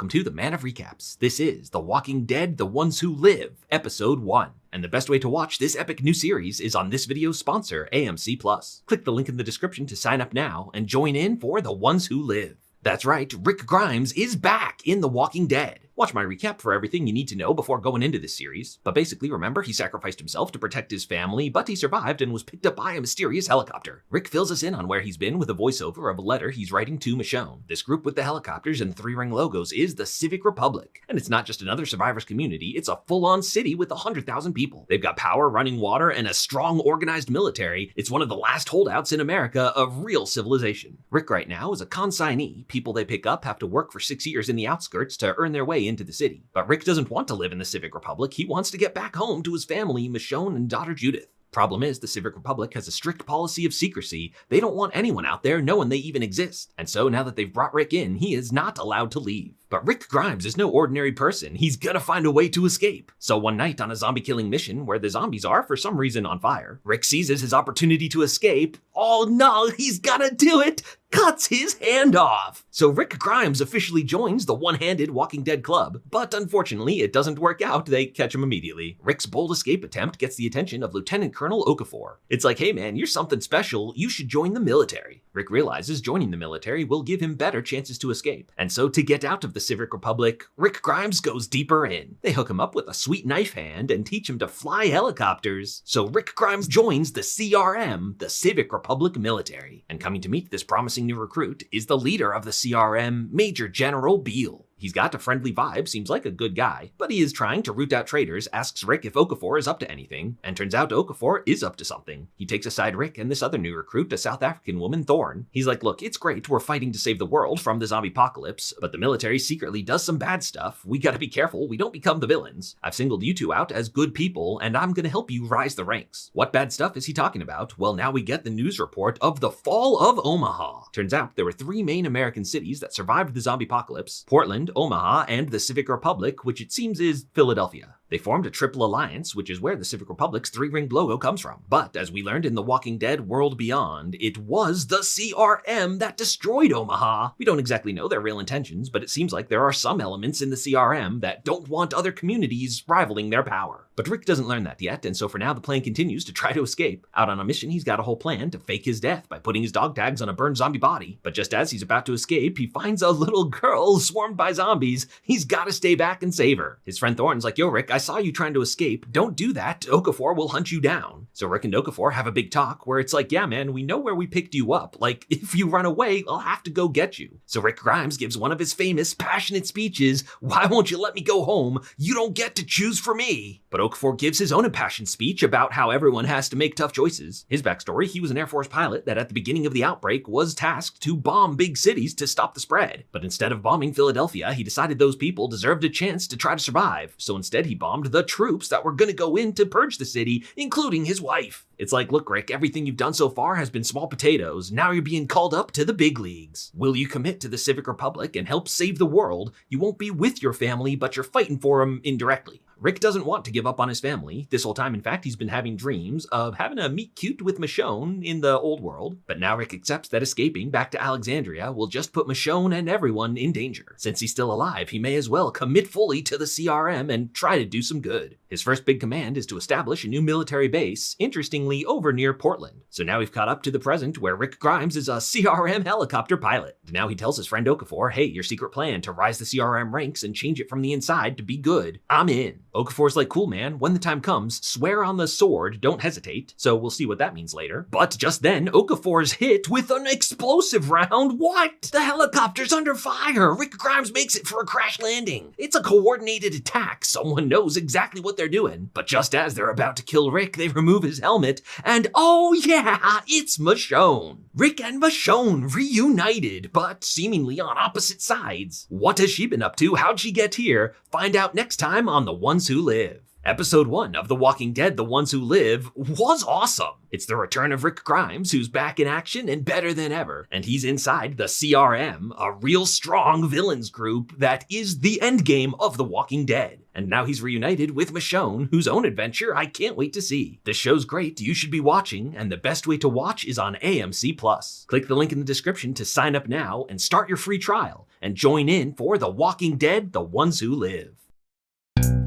Welcome to the Man of Recaps. This is The Walking Dead: The Ones Who Live, Episode 1. And the best way to watch this epic new series is on this video's sponsor, AMC+. Click the link in the description to sign up now and join in for The Ones Who Live. That's right, Rick Grimes is back in The Walking Dead. Watch my recap for everything you need to know before going into this series. But basically, remember, he sacrificed himself to protect his family, but he survived and was picked up by a mysterious helicopter. Rick fills us in on where he's been with a voiceover of a letter he's writing to Michonne. This group with the helicopters and 3-ring logos is the Civic Republic. And it's not just another survivors community, it's a full-on city with 100,000 people. They've got power, running water, and a strong, organized military. It's one of the last holdouts in America of real civilization. Rick right now is a consignee. People they pick up have to work for 6 years in the outskirts to earn their way into the city. But Rick doesn't want to live in the Civic Republic. He wants to get back home to his family, Michonne and daughter Judith. Problem is, the Civic Republic has a strict policy of secrecy. They don't want anyone out there knowing they even exist. And so now that they've brought Rick in, he is not allowed to leave. But Rick Grimes is no ordinary person. He's gonna find a way to escape. So one night on a zombie killing mission where the zombies are for some reason on fire, Rick seizes his opportunity to escape. Oh no, he's gotta do it! Cuts his hand off. So Rick Grimes officially joins the one-handed Walking Dead club, but unfortunately it doesn't work out. They catch him immediately. Rick's bold escape attempt gets the attention of Lieutenant Colonel Okafor. It's like, hey man, you're something special. You should join the military. Rick realizes joining the military will give him better chances to escape. And so to get out of the Civic Republic, Rick Grimes goes deeper in. They hook him up with a sweet knife hand and teach him to fly helicopters. So Rick Grimes joins the CRM, the Civic Republic Military. And coming to meet this promising new recruit is the leader of the CRM, Major General Beale. He's got a friendly vibe, seems like a good guy, but he is trying to root out traitors, asks Rick if Okafor is up to anything, and turns out Okafor is up to something. He takes aside Rick and this other new recruit, a South African woman, Thorne. He's like, look, it's great, we're fighting to save the world from the zombie apocalypse, but the military secretly does some bad stuff. We gotta be careful we don't become the villains. I've singled you two out as good people, and I'm gonna help you rise the ranks. What bad stuff is he talking about? Well, now we get the news report of the fall of Omaha. Turns out there were 3 main American cities that survived the zombie apocalypse: Portland, Omaha, and the Civic Republic, which it seems is Philadelphia. They formed a triple alliance, which is where the Civic Republic's 3-ring logo comes from. But as we learned in The Walking Dead World Beyond, it was the CRM that destroyed Omaha. We don't exactly know their real intentions, but it seems like there are some elements in the CRM that don't want other communities rivaling their power. But Rick doesn't learn that yet, and so for now the plan continues to try to escape. Out on a mission, he's got a whole plan to fake his death by putting his dog tags on a burned zombie body. But just as he's about to escape, he finds a little girl swarmed by zombies. He's gotta stay back and save her. His friend Thorne's like, yo Rick, I saw you trying to escape. Don't do that. Okafor will hunt you down. So Rick and Okafor have a big talk where it's like, yeah man, we know where we picked you up. Like, if you run away, I'll have to go get you. So Rick Grimes gives one of his famous, passionate speeches. Why won't you let me go home? You don't get to choose for me. But Okafor gives his own impassioned speech about how everyone has to make tough choices. His backstory, he was an Air Force pilot that at the beginning of the outbreak was tasked to bomb big cities to stop the spread. But instead of bombing Philadelphia, he decided those people deserved a chance to try to survive. So instead he bombed the troops that were gonna go in to purge the city, including his wife. It's like, look Rick, everything you've done so far has been small potatoes. Now you're being called up to the big leagues. Will you commit to the Civic Republic and help save the world? You won't be with your family, but you're fighting for them indirectly. Rick doesn't want to give up on his family. This whole time, in fact, he's been having dreams of having a meet cute with Michonne in the old world. But now Rick accepts that escaping back to Alexandria will just put Michonne and everyone in danger. Since he's still alive, he may as well commit fully to the CRM and try to do some good. His first big command is to establish a new military base, interestingly over near Portland. So now we've caught up to the present where Rick Grimes is a CRM helicopter pilot. Now he tells his friend Okafor, hey, your secret plan to rise the CRM ranks and change it from the inside to be good, I'm in. Okafor's like, cool man, when the time comes, swear on the sword, don't hesitate. So we'll see what that means later. But just then, Okafor's hit with an explosive round. What? The helicopter's under fire. Rick Grimes makes it for a crash landing. It's a coordinated attack. Someone knows exactly what they're doing. But just as they're about to kill Rick, they remove his helmet, and oh yeah, it's Michonne. Rick and Michonne reunited, but seemingly on opposite sides. What has she been up to? How'd she get here? Find out next time on The Ones Who Live. Episode 1 of The Walking Dead, The Ones Who Live was awesome. It's the return of Rick Grimes, who's back in action and better than ever. And he's inside the CRM, a real strong villains group that is the endgame of The Walking Dead. And now he's reunited with Michonne, whose own adventure I can't wait to see. This show's great, you should be watching, and the best way to watch is on AMC+. Click the link in the description to sign up now and start your free trial, and join in for The Walking Dead, The Ones Who Live.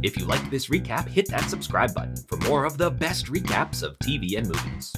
If you liked this recap, hit that subscribe button for more of the best recaps of TV and movies.